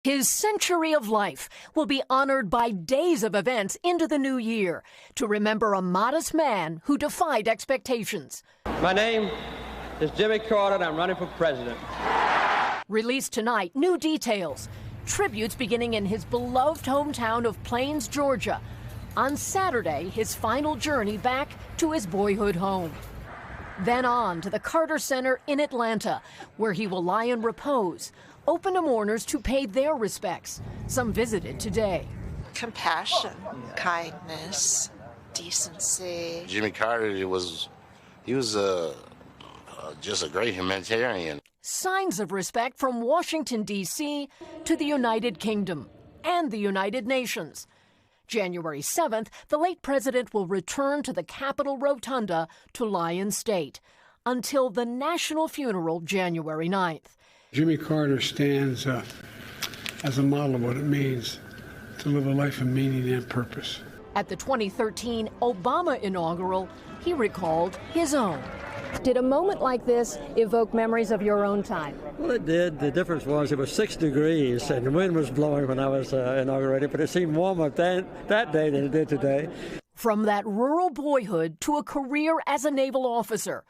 His century of life will be honored by days of events into the new year to remember a modest man who defied expectations. My name is Jimmy Carter, and I'm running for president. Released tonight, new details. Tributes beginning in his beloved hometown of Plains, Georgia. On Saturday, his final journey back to his boyhood home. Then on to the Carter Center in Atlanta, where he will lie in repose, open to mourners to pay their respects. Some visited today. Compassion, kindness, decency. Jimmy Carter, he was just a great humanitarian. Signs of respect from Washington, D.C. to the United Kingdom and the United Nations. January 7th, the late president will return to the Capitol Rotunda to lie in state until the national funeral January 9th. Jimmy Carter stands as a model of what it means to live a life of meaning and purpose. At the 2013 Obama inaugural, he recalled his own. Did a moment like this evoke memories of your own time? Well, it did. The difference was it was 6 degrees and the wind was blowing when I was inaugurated, but it seemed warmer that day than it did today. From that rural boyhood to a career as a naval officer,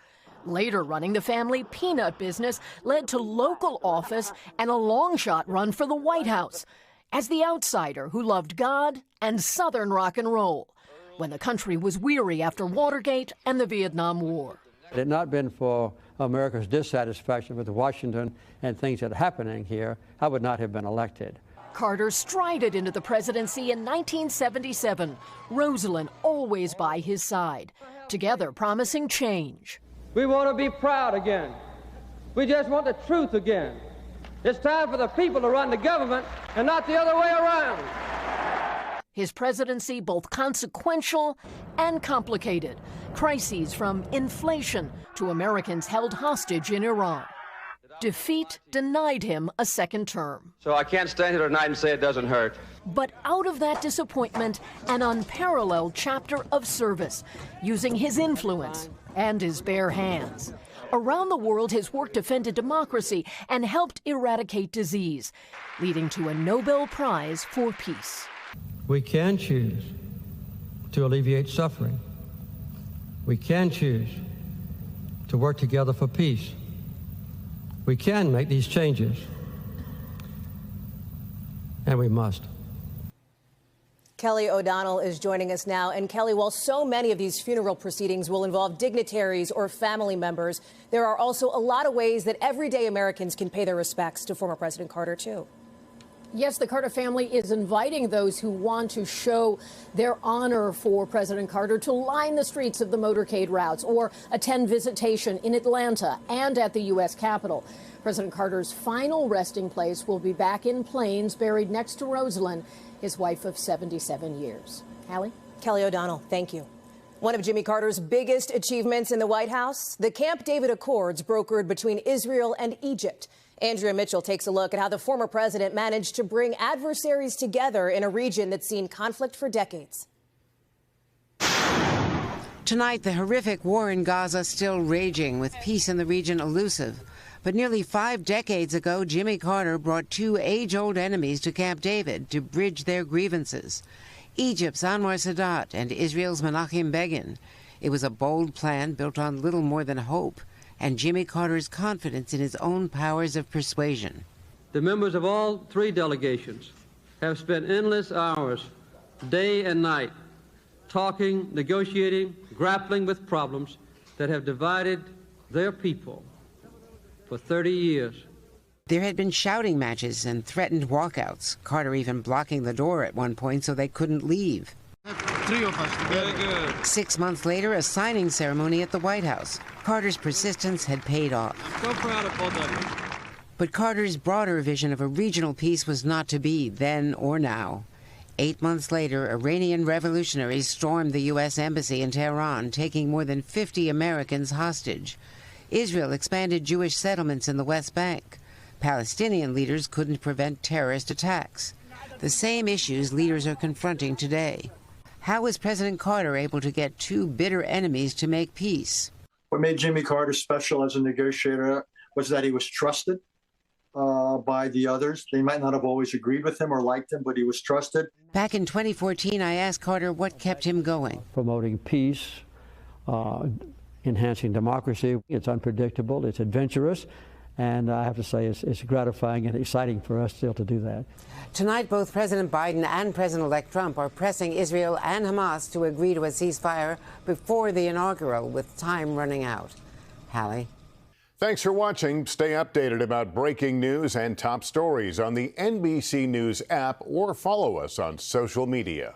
later running the family peanut business led to local office and a long shot run for the White House as the outsider who loved God and Southern rock and roll when the country was weary after Watergate and the Vietnam War. Had it not been for America's dissatisfaction with Washington and things that are happening here, I would not have been elected. Carter strided into the presidency in 1977, Rosalind always by his side, together promising change. We want to be proud again. We just want the truth again. It's time for the people to run the government and not the other way around. His presidency both consequential and complicated. Crises from inflation to Americans held hostage in Iran. Defeat denied him a second term. So I can't stand here tonight and say it doesn't hurt. But out of that disappointment, an unparalleled chapter of service, using his influence and his bare hands. Around the world, his work defended democracy and helped eradicate disease, leading to a Nobel Prize for Peace. We can choose to alleviate suffering. We can choose to work together for peace. We can make these changes, and we must. Kelly O'Donnell is joining us now. And Kelly, while so many of these funeral proceedings will involve dignitaries or family members, there are also a lot of ways that everyday Americans can pay their respects to former President Carter, too. Yes, the Carter family is inviting those who want to show their honor for President Carter to line the streets of the motorcade routes or attend visitation in Atlanta and at the U.S. Capitol. President Carter's final resting place will be back in Plains, buried next to Rosalind, his wife of 77 years. Hallie? Kelly O'Donnell, thank you. One of Jimmy Carter's biggest achievements in the White House, the Camp David Accords brokered between Israel and Egypt. Andrea Mitchell takes a look at how the former president managed to bring adversaries together in a region that's seen conflict for decades. Tonight, the horrific war in Gaza still raging, with peace in the region elusive. But nearly 5 decades ago, Jimmy Carter brought 2 age-old enemies to Camp David to bridge their grievances: Egypt's Anwar Sadat and Israel's Menachem Begin. It was a bold plan built on little more than hope and Jimmy Carter's confidence in his own powers of persuasion. The members of all 3 delegations have spent endless hours, day and night, talking, negotiating, grappling with problems that have divided their people for 30 years. There had been shouting matches and threatened walkouts, Carter even blocking the door at one point so they couldn't leave. 3 of us together. Very good. 6 months later, a signing ceremony at the White House. Carter's persistence had paid off. I'm so proud of both of you. But Carter's broader vision of a regional peace was not to be, then or now. 8 months later, Iranian revolutionaries stormed the U.S. Embassy in Tehran, taking more than 50 Americans hostage. Israel expanded Jewish settlements in the West Bank. Palestinian leaders couldn't prevent terrorist attacks. The same issues leaders are confronting today. How was President Carter able to get 2 bitter enemies to make peace? What made Jimmy Carter special as a negotiator was that he was trusted. by the others. They might not have always agreed with him or liked him, but he was trusted. Back in 2014, I asked Carter what kept him going. Promoting peace, enhancing democracy. It's unpredictable, it's adventurous, and I have to say it's gratifying and exciting for us still to do that. Tonight, both President Biden and President-elect Trump are pressing Israel and Hamas to agree to a ceasefire before the inaugural, with time running out. Hallie? Thanks for watching. Stay updated about breaking news and top stories on the NBC News app or follow us on social media.